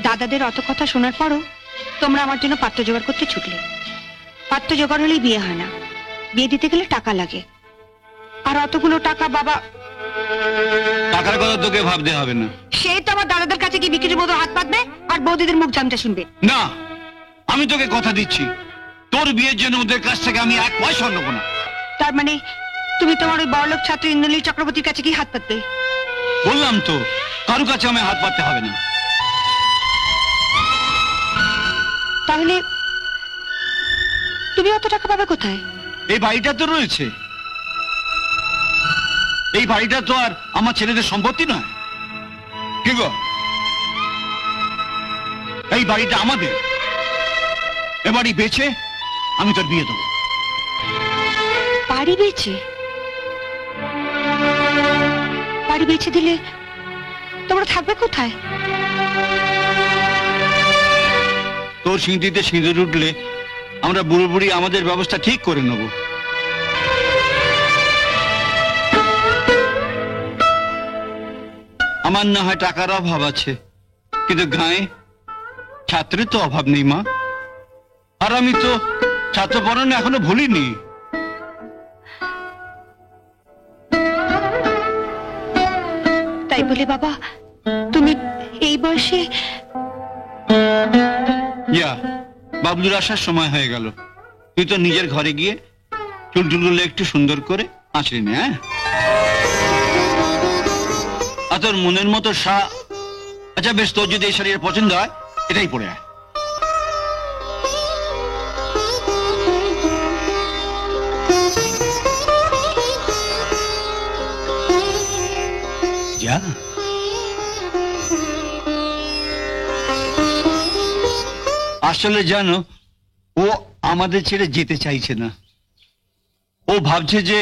দাদাদের অত কথা শোনার পরও তোমরা আমার জন্য পাত্র জোগাড় করতে ছুটলে। পাত্র জোগাড় হলেই বিয়ে হয় না, বিয়ে দিতে গেলে টাকা লাগে, আর অতগুলো টাকা বাবা। টাকার কথা তোকে ভাবতে হবে না। সেই তো আমার দাদাদের কাছে কি বিক্রির মতো হাত পাতবে আর বৌদিদের মুখ জানতে শুনবে। না, আমি তোকে কথা দিচ্ছি, তোর বিয়ের জন্য ওদের কাছ থেকে আমি 1 পয়সা নেবো না। তার মানে তুমি তোমার ওই বড়লোক ছাত্র ইন্দ্রনীল চক্রবর্তীর কাছে কি হাত পাতবে? বললাম তো, কারো কাছে আমি হাত পাততে হবে না। তাহলে তুমি অত টাকা পাবে কোথায়? এই বাড়িটা তো রয়েছে, এই বাড়িটা তো আর আমার ছেলেদের সম্পত্তি নয়, কি গো? এই বাড়িটা আমাদের, এ বাড়ি বেচে আমি তোর বিয়ে দেবো। বাড়ি বেচে? বাড়ি বেঁচে দিলে তোমরা থাকবে কোথায়? তোর সিঁড়িতে সিঁদুর উঠলে আমরা বুড়ো বুড়ি আমাদের ব্যবস্থা ঠিক করে নেব। আমার না হয় টাকার অভাব আছে, কিন্তু গায়ে ছাত্রের তো অভাব নেই মা। আর আমি তো ছাত্র পড়ানো এখনো ভুলিনি। তাই বলে বাবা তুমি এই বয়সে? ইয়া, বাবলুর আসার সময় হয়ে গেল। তুই তো নিজের ঘরে গিয়ে চুলটুলগুলো একটু সুন্দর করে আঁচড়ে নে। হ্যাঁ, আর তোর মনের মতো আচ্ছা বেশ, তোর যদি এই শাড়ির পছন্দ হয় এটাই পরে আয়। যা। আসলে জানো, ও আমাদের ছেড়ে যেতে চাইছে না। ও ভাবছে যে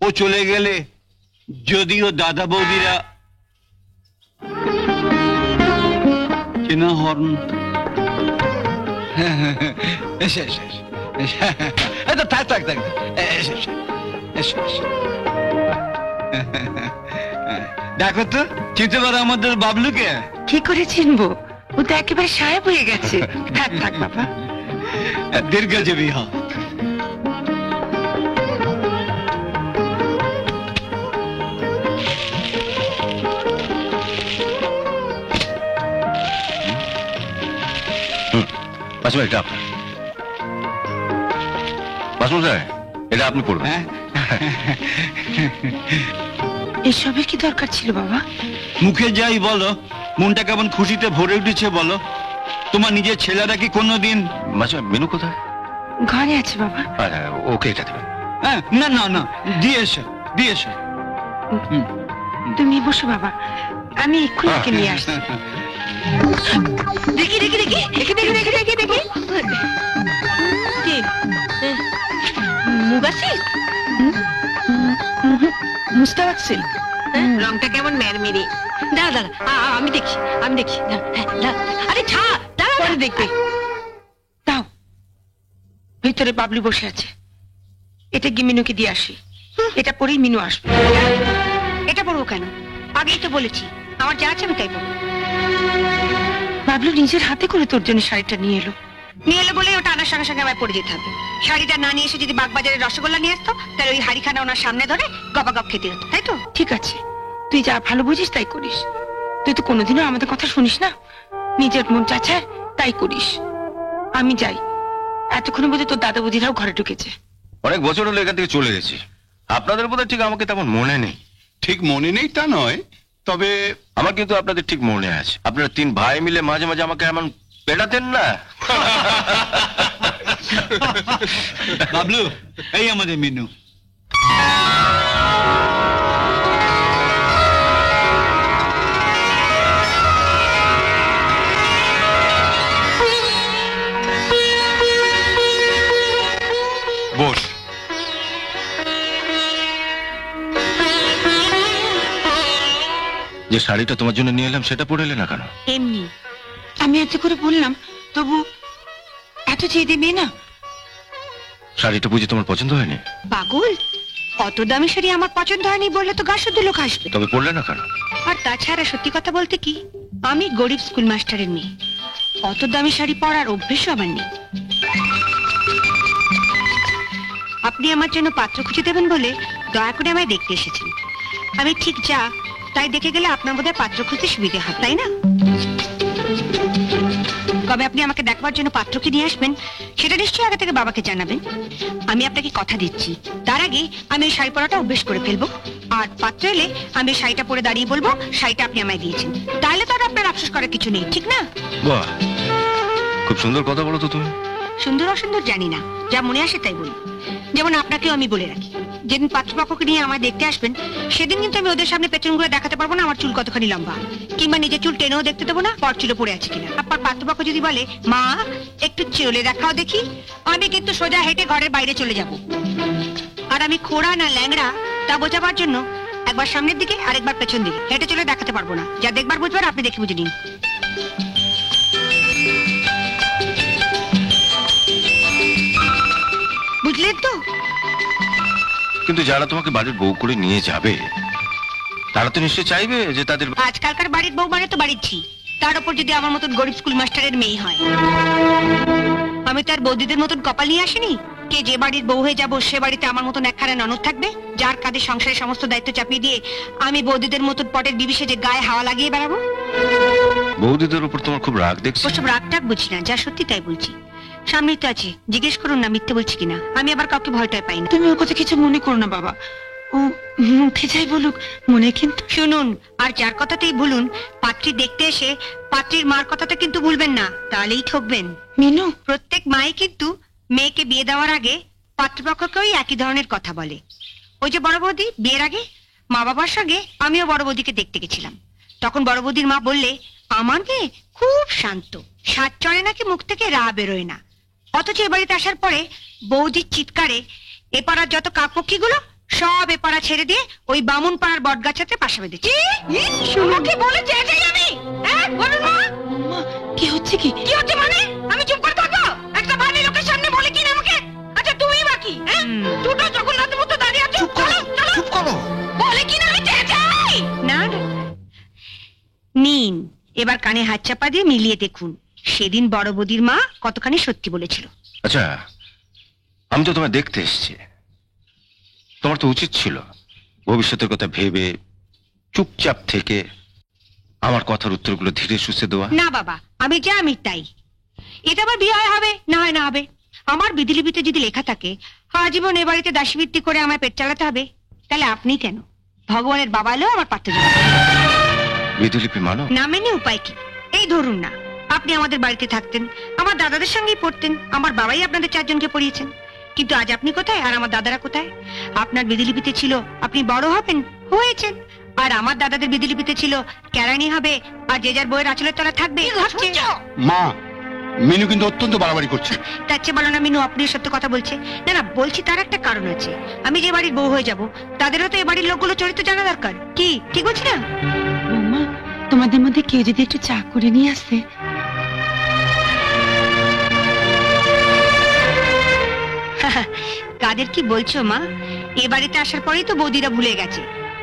ও চলে গেলে যদিও দাদা বৌদিরা চেনা হর্ন। থাক থাক থাক, দেখো তো চিনতে পারো আমাদের বাবলুকে? কি করে চিনবো? ও তো একেবারে সাহেব হয়ে গেছে। থাক থাক বাবা। দীর্ঘজীবী হ। এটা আপনার মাসমশাই, এটা আপনি পড়বেন। এসবের কি দরকার ছিল বাবা? মুখে যাই বলো, মনটা কেমন খুশিতে ভরে উঠেছে বলো। তোমার নিজের ছেলেরা কি কোনোদিন? মেনু কোথায়? ঘরে আছে বাবা। ওকে এটা দেবেন। না না না, দিয়ে এসো দিয়ে এসো। তুমি বসো বাবা, আমি এক্ষুনি ওকে নিয়ে আসছি। দেখি দেখি দেখি দেখি দেখি দেখি দেখি দেখি মুগাসি মুস্তাক সিল্ক। রংটা কেমন মেরমেরি। দাঁড়া দাঁড়া, আমি দেখছি আমি দেখছি। আরে ছাড়, দাঁড়া পরে দেখবে। দাও, ভিতরে বাবলু বসে আছে, এটা গিয়ে মিনুকে দিয়ে আসি। এটা পরেই মিনু আসবে। এটা পড়বো কেন? আগেই তো বলেছি আমার যা আছে আমি তাই পড়বো। বাবলু নিজের হাতে করে তোর জন্য শাড়িটা নিয়ে এলো বলে ওটা আনার সঙ্গে সঙ্গে আমায় পরে যেতে হবে। শাড়িটা না নিয়ে এসে যদি বাগবাজারের রসগোল্লা নিয়ে আসতো, তাহলে ওই হাড়িখানা ওনার সামনে ধরে গপাগপ খেতে হতো, তাই তো? ঠিক আছে, তুই যা ভালো বুঝিস তাই করিস। তুই তো কোনোদিনও আমাদের কথা শুনিস না, নিজের মন চাচায় তাই করিস। আমি যাই, এতক্ষণে বোধহয় তোর দাদা বৌদিরাও ঘরে ঢুকেছে। অনেক বছর হলো এখান থেকে চলে গেছি। আপনাদের বোধহয় ঠিক আমাকে তেমন মনে নেই। ঠিক মনে নেই তা নয়, তবে আমার কিন্তু আপনাদের ঠিক মনে আছে। আপনারা তিন ভাই মিলে মাঝে মাঝে আমাকে এমন পেটাতেন না? বাবলু, এই আমাদের মিনু। বস। যে শাড়িটা তোমার জন্য নিয়ে এলাম সেটা পরে এলে না কেন? এমনি আমি এত করে বললাম, তবু এত চেয়ে দেবে না। শাড়িটা বুঝি তোমার পছন্দ হয়নি? পাগল, অত দামি শাড়ি আমার পছন্দ হয়নি বললে তো গা শুদ্ধ লোক আসবে। তবে পরলে না কেন? আর তাছাড়া সত্যি কথা বলতে কি, আমি গরিব স্কুল মাস্টারের মেয়ে, অত দামি শাড়ি পরার অভ্যেসও আমার নেই। আপনি আমার জন্য পাত্র খুঁজে দেবেন বলে দয়া করে আমায় দেখতে এসেছেন। আমি ঠিক যা তাই দেখে গেলে আপনার বোধহয় পাত্র খুঁজতে সুবিধা হবে, তাই না? কবে আপনি আমাকে দেখবার জন্য পাত্রকে নিয়ে আসবেন সেটা নিশ্চয়ই আগে থেকে বাবাকে জানাবেন। আমি আপনাকে কথা দিচ্ছি, তার আগে আমি ওই শাড়ি পরাটা অভ্যেস করে ফেলবো। আর পাত্র এলে আমি ওই শাড়িটা পরে দাঁড়িয়ে বলবো শাড়িটা আপনি আমায় দিয়েছেন। তাহলে তো আর আপনার আফসোস করার কিছু নেই, ঠিক না? বাহ, খুব সুন্দর কথা বলো তো তুমি। সুন্দর অসুন্দর জানি না, যা মনে আসে তাই বলি। যেমন আপনাকেও আমি বলে রাখি, যেদিন পাত্রপক্ষকে নিয়ে আমায় দেখতে আসবেন সেদিন কিন্তু আমি ওদের সামনে পেছন ঘুরে দেখাতে পারবো না আমার চুল কতখানি লম্বা, কিংবা নিজের চুল টেনেও দেখতে দেবো না পর চুলে পড়ে আছে কিনা। আপনার পাত্রপক্ষ যদি বলে মা একটু চলে দেখাও দেখি, আমি কিন্তু সোজা হেঁটে ঘরের বাইরে চলে যাব। আর আমি খোড়া না ল্যাংড়া তা বোঝাবার জন্য একবার সামনের দিকে আর একবার পেছন দিকে, হেঁটে চলে দেখাতে পারবো না। যা দেখবার বুঝবার আপনি দেখে বুঝে নিন। বুঝলেন তো? কিন্তু যারা তোমাকে বাড়ির বউ করে নিয়ে যাবে তারা তো নিশ্চয়ই চাইবে যে তাদের আজকালকার বাড়ির বউ মানে তো বাড়ির ঝি, তার উপর যদি আমার মতন গরিব স্কুল মাস্টারের মেয়ে হয়। আমি তার বৌদিদের মতন কপাল নিয়ে আসিনি কে যে বাড়ির বউ হয়ে যাবো সে বাড়িতে আমার মতন একখানা ননদ থাকবে, যার কাঁধে সংসারের সমস্ত দায়িত্ব চাপিয়ে দিয়ে আমি বৌদিদের মতন পটের বিবিসে যে গায়ে হাওয়া লাগিয়ে বেড়াবো। বৌদিদের উপর তোমার খুব রাগ দেখছি। ওসব রাগ টাগ বুঝি না, যা সত্যি তাই বলছি। সামনেই তো আছে, জিজ্ঞেস করুন না মিথ্যে বলছি কিনা। আমি আবার কাউকে ভয়টাই পাই না। তুমি ওর কথা কিছু মনে করো না বাবা, ও মুখে যাই বলুক, মনে কিন্তু। শুনুন, আর যার কথাতেই ভুলুন, পাত্রী দেখতে এসে পাত্রীর মার কথাটা কিন্তু ভুলবেন না, তাহলেই ঠকবেন। মিনু, প্রত্যেক মাই কিন্তু মেয়েকে বিয়ে দেওয়ার আগে পাত্রপক্ষকেও একই ধরনের কথা বলে। ওই যে বড় বৌদি বিয়ের আগে মা বাবার সঙ্গে আমিও বড় বৌদিকে দেখতে গেছিলাম। তখন বড় বৌদির মা বললে আমার মেয়ে খুব শান্ত, সাত চড়ে নাকি মুখ থেকে রা বেরোয় না। অথচ এ বাড়িতে আসার পরে বৌদির চিৎকারে এপাড়ার যত কাকপক্ষীগুলো সব এপাড়া ছেড়ে দিয়ে ওই বামুন পাড়ার বটগাছাতে পাশা বেঁধেছে। শুনুকে বলে চেয়েছি আমি। বলুন মা, কি হচ্ছে কি? কি হচ্ছে মানে? আমি চুপ করে থাকবো? একটা বাড়ি লোকের সামনে বলে কিনা আমাকে? আচ্ছা তুমি বাকি, দুটো জগন্নাথের মতো দাঁড়িয়ে আছো। চলো চলো, চুপ করো। বলে কিনা আমি চেয়েছি। না না, নিন এবার কানে হাত চাপা দিয়ে মিলিয়ে দেখুন সেদিন বড় বৌদির মা কতখানি সত্যি বলেছিল। আচ্ছা, আমি তো তোমায় দেখতে এসেছি, তোমার তো উচিত ছিল ভবিষ্যতের কথা ভেবে চুপচাপ থেকে আমার কথার উত্তরগুলো ধীরে সুস্থে দেওয়া। না বাবা, আমি যা আমি তাই। এটা আবার বিয়ে হয় হবে না হয় না হবে। আমার বিধিলিপিতে যদি লেখা থাকে আজীবন এ বাড়িতে দাসীবৃত্তি করে আমার পেট চালাতে হবে, তাহলে আপনি কেন? ভগবানের বাবা এলেও আমার পারতে যাবে। বিধিলিপি মানো? না মেনে উপায় কি? এই ধরুন না, আপনি আমাদের বাড়িতে থাকতেন, আমার দাদাদের সঙ্গেই পড়তেন, আমার বাবাই আপনাদের চারজনকে পড়িয়েছেন। কিন্তু আজ আপনি কোথায় আর আমার দাদারা কোথায়? আপনার বিধিলিপিতে ছিল আপনি বড় হবেন, হয়েছেন। আর আমার দাদাদের বিধিলিপিতে ছিল কেরানি হবে আর যে যার বইয়ের আঁচলের তলা থাকবে। মা, মিনু কিন্তু অত্যন্ত বাড়াবাড়ি করছে। তার চেয়ে বলো না মিনু আপনি সত্য কথা বলছে। না না, বলছি তার একটা কারণ আছে। আমি যে বাড়ির বউ হয়ে যাব তাদেরও তো এ বাড়ির লোকগুলো চরিত্র জানা দরকার। কি ঠিক বলছি না? বৌমা, তোমাদের মধ্যে কেউ যদি একটু চা করে নিয়ে আসে। কাদের কি বলছো মা? এ বাড়িতে আসার পরেই তো বৌদিরা ভুলে গেছে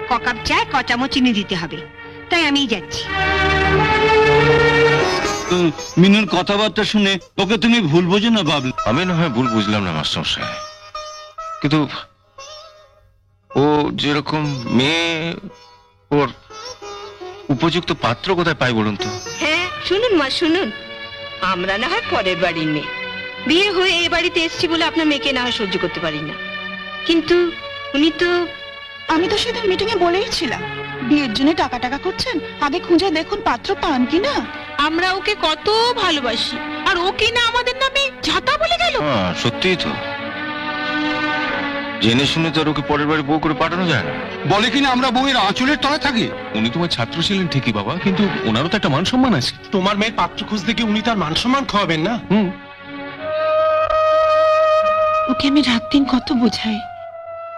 ককাপ চায় ক চামচ চিনি দিতে হবে। তাই আমিই যাচ্ছি। মিনুর কথাবার্তা শুনে ওকে তুমি ভুল বোঝো না বাবলু? আমি না হয় ভুল বুঝলাম না মাস্টারমশাই, কিন্তু ও যেরকম মেয়ে, ওর উপযুক্ত পাত্র কোথায় পাই বলুন তো? হ্যাঁ শুনুন মা শুনুন, আমরা না হয় পরের বাড়ির মেয়ে, বিয়ে হয়ে এ বাড়িতে এসেছি বলে আপনার মেয়েকে না হয় সহ্য করতে পারি না, কিন্তু উনি তো। আমি তো সেদিন মিটিং এ বলেইছিলাম বিয়ের জন্য টাকা টাকা করছেন, আগে খুঁজে দেখুন পাত্র পান কিনা। আমরা ওকে কত ভালোবাসি, আর ও কিনা আমাদের নামে ঝাঁটা বলে গেল। হ্যাঁ সত্যিই তো, জেনে শুনে তো আর ওকে পরের বাড়ি বউ করে পাঠানো যায় না। বলে কিনা আমরা বউয়ের আঁচলের তলায় থাকি। উনি তোমার ছাত্র ছিলেন ঠিকই বাবা, কিন্তু ওনারও তো একটা মান সম্মান আছে। তোমার মেয়ের পাত্র খুঁজতে গিয়ে উনি তার মান সম্মান খাওয়াবেন না? ওকে আমি রাত দিন কত বোঝাই,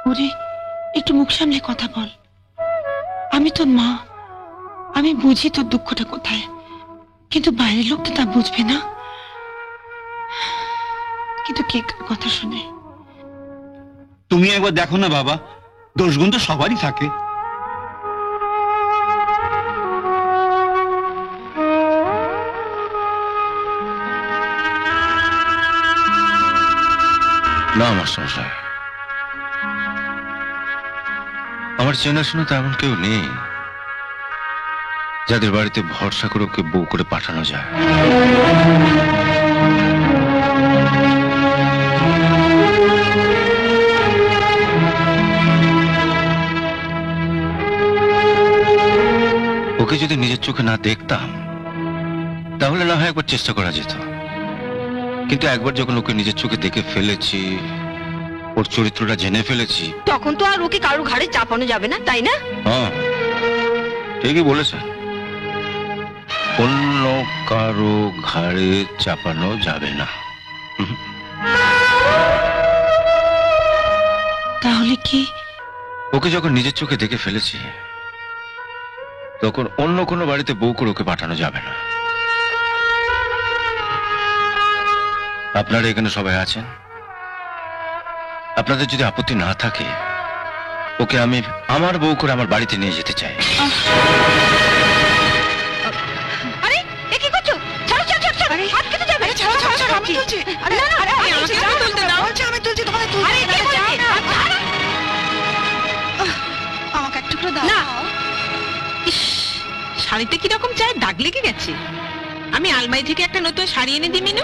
ওরে একটু মুখ সামলে কথা বল, আমি তোর মা, আমি বুঝি তোর দুঃখটা কোথায়, কিন্তু বাইরের লোক তো তা বুঝবে না। কিন্তু কে কার কথা শুনে? তুমি একবার দেখো না বাবা, দোষগুণ তো সবারই থাকে। না মাস্টারমশাই, আমার চেনাশোনা তো এমন কেউ নেই যাদের বাড়িতে ভরসা করে ওকে বউ করে পাঠানো যায়। ওকে যদি নিজের চোখে না দেখতাম তাহলে না হয় একবার চেষ্টা করা যেত, কিন্তু একবার যখন ওকে নিজের চোখে দেখে ফেলেছি, ওর চরিত্রটা জেনে ফেলেছি, তখন তো আর ওকে কারোর ঘাড়ে চাপানো যাবে না, তাই না? হ্যাঁ ঠিকই বলেছে, অন্য কারো ঘাড়ে চাপানো যাবে না। তাহলে কি ওকে যখন নিজের চোখে দেখে ফেলেছি, তখন অন্য কোনো বাড়িতে বউ করে ওকে পাঠানো যাবে না। আপনারা এখানে সবাই আছেন, আপনাদের যদি আপত্তি না থাকে, ওকে আমি আমার বউ করে আমার বাড়িতে নিয়ে যেতে চাই। আরে এ কি করছো? ছাড়ো ছাড়ো ছাড়ো ছাড়ো, হাত কেটে যাবে। আরে ছাড়ো ছাড়ো ছাড়ো, আমি তুলছি। আরে না, না, আরে আরে, আমি আমাকে তুলছি, তুলতে দাও। বলছি আমি তুলছি, তোমাকে তুলছি। আরে কে বলছে? আমাকে এক টুকরো দাও। না। ইস, শাড়িতে কিরকম চায় দাগ লেগে গেছে। আমি আলমারি থেকে একটা নতুন শাড়ি এনে দিই মিনু,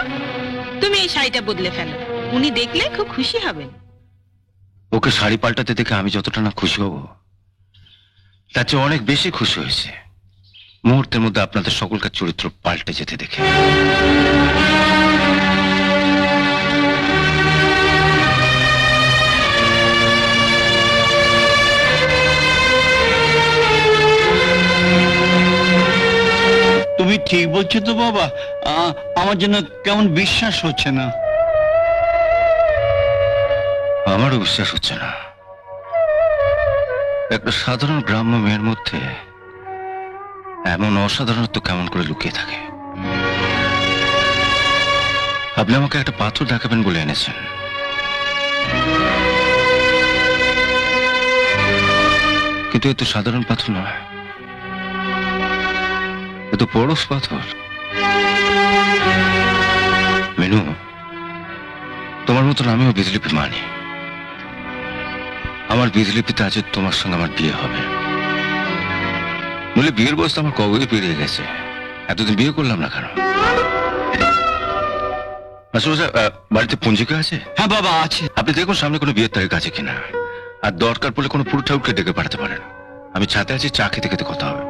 তুমি এই শাড়িটা বদলে ফেলো। উনি দেখলে খুব খুশি হবেন। ওকে শাড়ি পাল্টাতে দেখে আমি যতটা না খুশি হব, তার চেয়ে অনেক বেশি খুশি হয়েছে মুহূর্তের মধ্যে আপনাদের সকলকার চরিত্র পাল্টে যেতে দেখে। তুমি ঠিক বলছো তো বাবা? আমার জন্য কেমন বিশ্বাস হচ্ছে না। আমারও বিশ্বাস হচ্ছে না, একটা সাধারণ গ্রাম্য মেয়ের মধ্যে এমন অসাধারণত্ব কেমন করে লুকিয়ে থাকে। আপনি আমাকে একটা পাথর দেখাবেন বলে এনেছেন, কিন্তু এ তো সাধারণ পাথর নয়, এ তো পরশ পাথর। মিনু, তোমার মতন আমিও বিজলিপি মানি। আমার বিজলিপিতে আজ তোমার সঙ্গে আমার বিয়ে হবে। বলে বিয়ের বয়স তো আমার কবে পেরিয়ে গেছে, এতদিন বিয়ে করলাম না কেন? বাড়িতে পঞ্জিকা আছে? হ্যাঁ বাবা আছে। আপনি দেখুন সামনে কোনো বিয়ের তারিখ আছে কিনা, আর দরকার পড়লে কোনো পুরো ঠাকুরকে ডেকে পাঠাতে পারেন। আমি ছাতে আছি, চা খেতে খেতে কথা হবে।